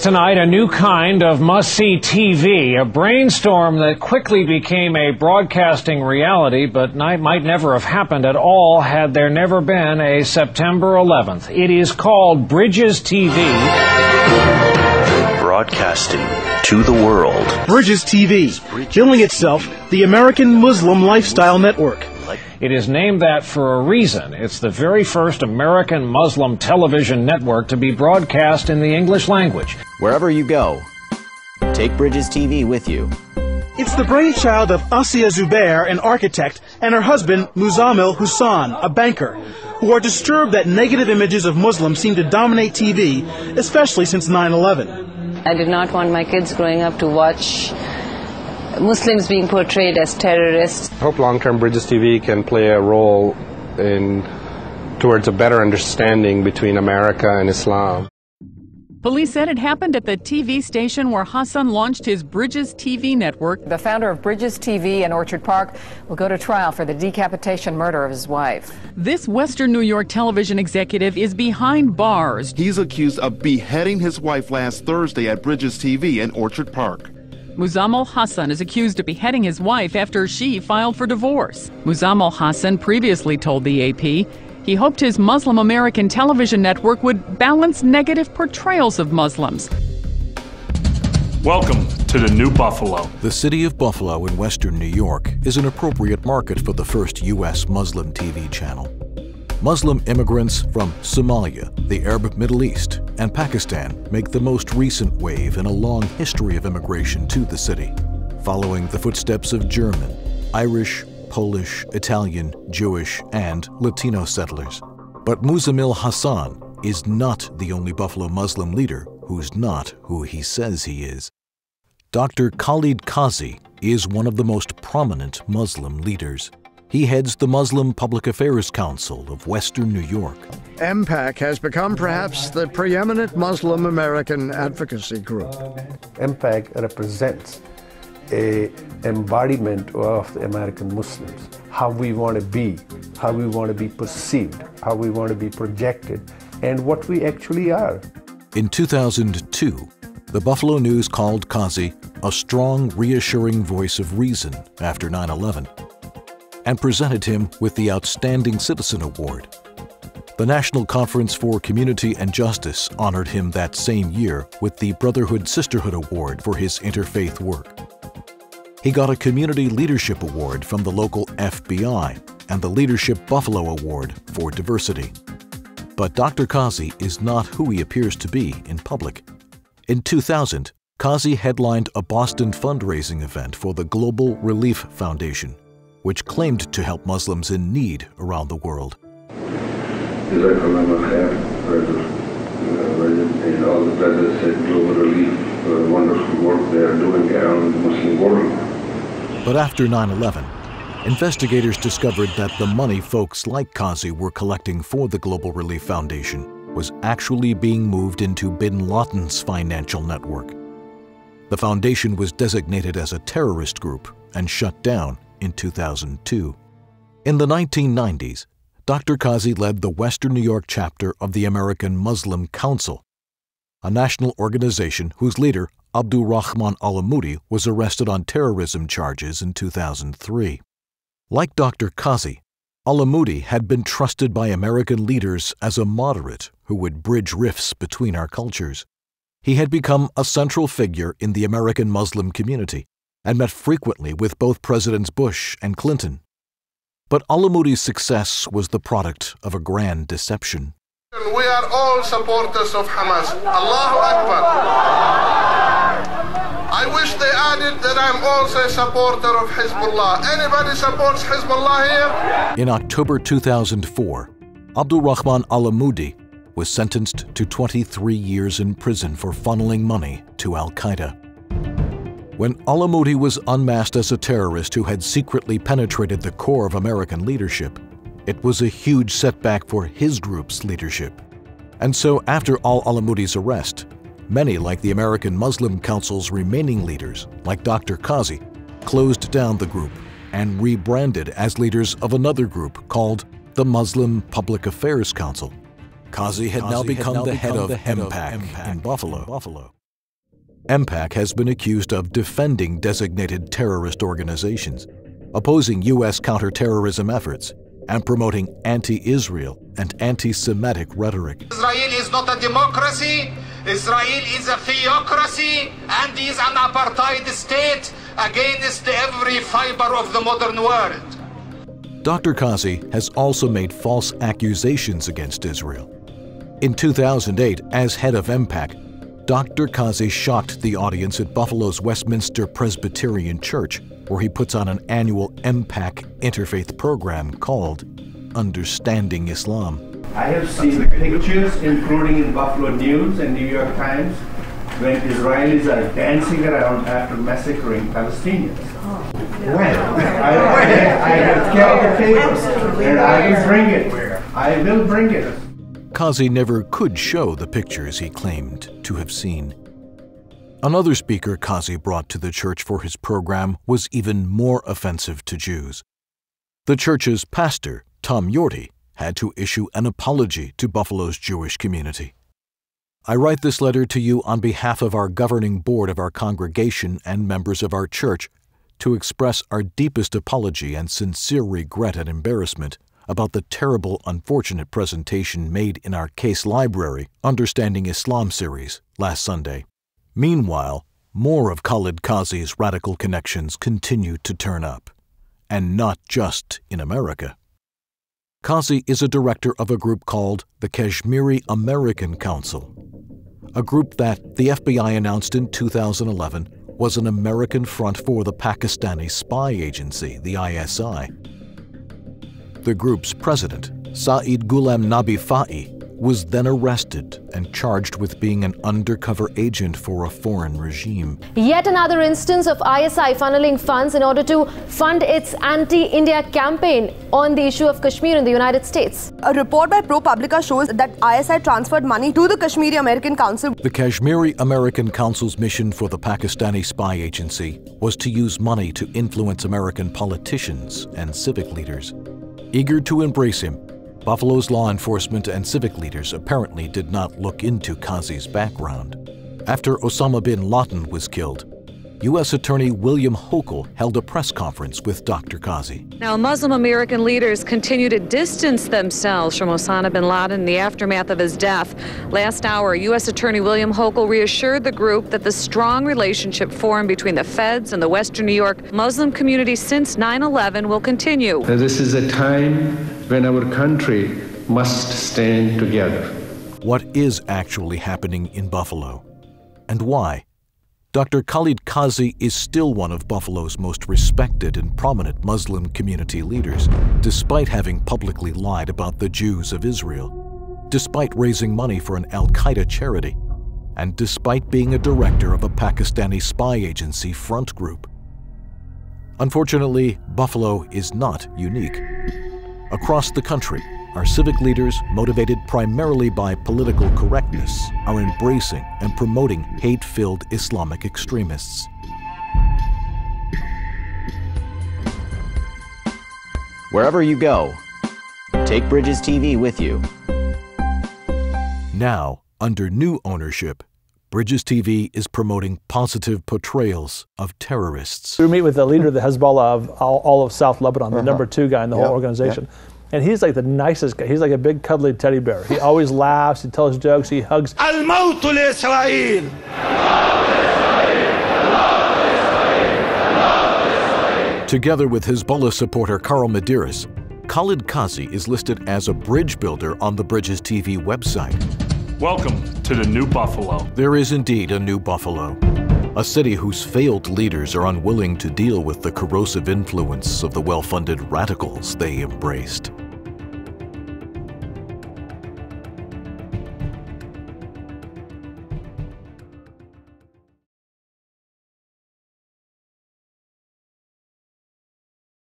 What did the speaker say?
tonight a new kind of must-see TV, a brainstorm that quickly became a broadcasting reality, but might never have happened at all had there never been a September 11th. It is called Bridges TV. Broadcasting to the world. Bridges TV, billing itself the American Muslim Lifestyle Network. It is named that for a reason. It's the very first American Muslim television network to be broadcast in the English language. Wherever you go, take Bridges TV with you. It's the brainchild of Asiya Zubair, an architect, and her husband, Muzammil Hussain, a banker, who are disturbed that negative images of Muslims seem to dominate TV, especially since 9/11. I did not want my kids growing up to watch Muslims being portrayed as terrorists. I hope long-term Bridges TV can play a role towards a better understanding between America and Islam. Police said it happened at the TV station where Hassan launched his Bridges TV network. The founder of Bridges TV in Orchard Park will go to trial for the decapitation murder of his wife. This Western New York television executive is behind bars. He's accused of beheading his wife last Thursday at Bridges TV in Orchard Park. Muzammil Hassan is accused of beheading his wife after she filed for divorce. Muzammil Hassan previously told the AP he hoped his Muslim American television network would balance negative portrayals of Muslims. Welcome to the New Buffalo. The city of Buffalo in western New York is an appropriate market for the first U.S. Muslim TV channel. Muslim immigrants from Somalia, the Arab Middle East, and Pakistan make the most recent wave in a long history of immigration to the city, following the footsteps of German, Irish, Polish, Italian, Jewish, and Latino settlers. But Muzammil Hassan is not the only Buffalo Muslim leader who's not who he says he is. Dr. Khalid Qazi is one of the most prominent Muslim leaders. He heads the Muslim Public Affairs Council of Western New York. MPAC has become perhaps the preeminent Muslim American advocacy group. MPAC represents an embodiment of the American Muslims, how we want to be, how we want to be perceived, how we want to be projected, and what we actually are. In 2002, the Buffalo News called Qazi a strong, reassuring voice of reason after 9/11. and presented him with the Outstanding Citizen Award. The National Conference for Community and Justice honored him that same year with the Brotherhood Sisterhood Award for his interfaith work. He got a Community Leadership Award from the local FBI and the Leadership Buffalo Award for diversity. But Dr. Qazi is not who he appears to be in public. In 2000, Qazi headlined a Boston fundraising event for the Global Relief Foundation, which claimed to help Muslims in need around the world. And all the brothers at Global Relief for the wonderful work they are doing around the Muslim world. But after 9/11, investigators discovered that the money folks like Qazi were collecting for the Global Relief Foundation was actually being moved into bin Laden's financial network. The foundation was designated as a terrorist group and shut down in 2002. In the 1990s, Dr. Qazi led the Western New York chapter of the American Muslim Council, a national organization whose leader, Abdul Rahman al-Amoudi, was arrested on terrorism charges in 2003. Like Dr. Qazi, al-Amoudi had been trusted by American leaders as a moderate who would bridge rifts between our cultures. He had become a central figure in the American Muslim community and met frequently with both Presidents Bush and Clinton. But al-Amoudi's success was the product of a grand deception. We are all supporters of Hamas. Allahu Akbar. I wish they added that I'm also a supporter of Hezbollah. Anybody supports Hezbollah here? In October 2004, Abdul Rahman al-Amoudi was sentenced to 23 years in prison for funneling money to al-Qaeda. When al-Amoudi was unmasked as a terrorist who had secretly penetrated the core of American leadership, it was a huge setback for his group's leadership. And so after al-Amoudi's arrest, many like the American Muslim Council's remaining leaders, like Dr. Qazi, closed down the group and rebranded as leaders of another group called the Muslim Public Affairs Council. Qazi had now become the head of MPAC in Buffalo. MPAC has been accused of defending designated terrorist organizations, opposing U.S. counterterrorism efforts, and promoting anti-Israel and anti-Semitic rhetoric. Israel is not a democracy. Israel is a theocracy and is an apartheid state against every fiber of the modern world. Dr. Qazi has also made false accusations against Israel. In 2008, as head of MPAC, Dr. Qazi shocked the audience at Buffalo's Westminster Presbyterian Church, where he puts on an annual MPAC interfaith program called Understanding Islam. I have seen the pictures, including in Buffalo News and New York Times, when Israelis are dancing around after massacring Palestinians. Well, I have kept the papers, and I will bring it. I will bring it. Qazi never could show the pictures he claimed to have seen. Another speaker Qazi brought to the church for his program was even more offensive to Jews. The church's pastor, Tom Yorty, had to issue an apology to Buffalo's Jewish community. I write this letter to you on behalf of our governing board of our congregation and members of our church to express our deepest apology and sincere regret and embarrassment about the terrible, unfortunate presentation made in our case library, Understanding Islam series, last Sunday. Meanwhile, more of Khalid Qazi's radical connections continue to turn up, and not just in America. Qazi is a director of a group called the Kashmiri American Council, a group that the FBI announced in 2011 was an American front for the Pakistani spy agency, the ISI. The group's president, Saeed Ghulam Nabi Fa'i, was then arrested and charged with being an undercover agent for a foreign regime. Yet another instance of ISI funneling funds in order to fund its anti-India campaign on the issue of Kashmir in the United States. A report by ProPublica shows that ISI transferred money to the Kashmiri American Council. The Kashmiri American Council's mission for the Pakistani spy agency was to use money to influence American politicians and civic leaders. Eager to embrace him, Buffalo's law enforcement and civic leaders apparently did not look into Qazi's background. After Osama bin Laden was killed, U.S. Attorney William Hochul held a press conference with Dr. Qazi. Now, Muslim American leaders continue to distance themselves from Osama bin Laden in the aftermath of his death. Last hour, U.S. Attorney William Hochul reassured the group that the strong relationship formed between the feds and the Western New York Muslim community since 9/11 will continue. This is a time when our country must stand together. What is actually happening in Buffalo, and why? Dr. Khalid Qazi is still one of Buffalo's most respected and prominent Muslim community leaders, despite having publicly lied about the Jews of Israel, despite raising money for an al-Qaeda charity, and despite being a director of a Pakistani spy agency front group. Unfortunately, Buffalo is not unique. Across the country, our civic leaders, motivated primarily by political correctness, are embracing and promoting hate-filled Islamic extremists. Wherever you go, take Bridges TV with you. Now, under new ownership, Bridges TV is promoting positive portrayals of terrorists. We meet with the leader of the Hezbollah of all of South Lebanon, the #2 guy in the whole organization. And he's like the nicest guy. He's like a big cuddly teddy bear. He always laughs, he tells jokes, he hugs. الموت لإسرائيل. Together with Hezbollah supporter Carl Medeiros, Khalid Qazi is listed as a bridge builder on the Bridges TV website. Welcome to the new Buffalo. There is indeed a new Buffalo, a city whose failed leaders are unwilling to deal with the corrosive influence of the well-funded radicals they embraced.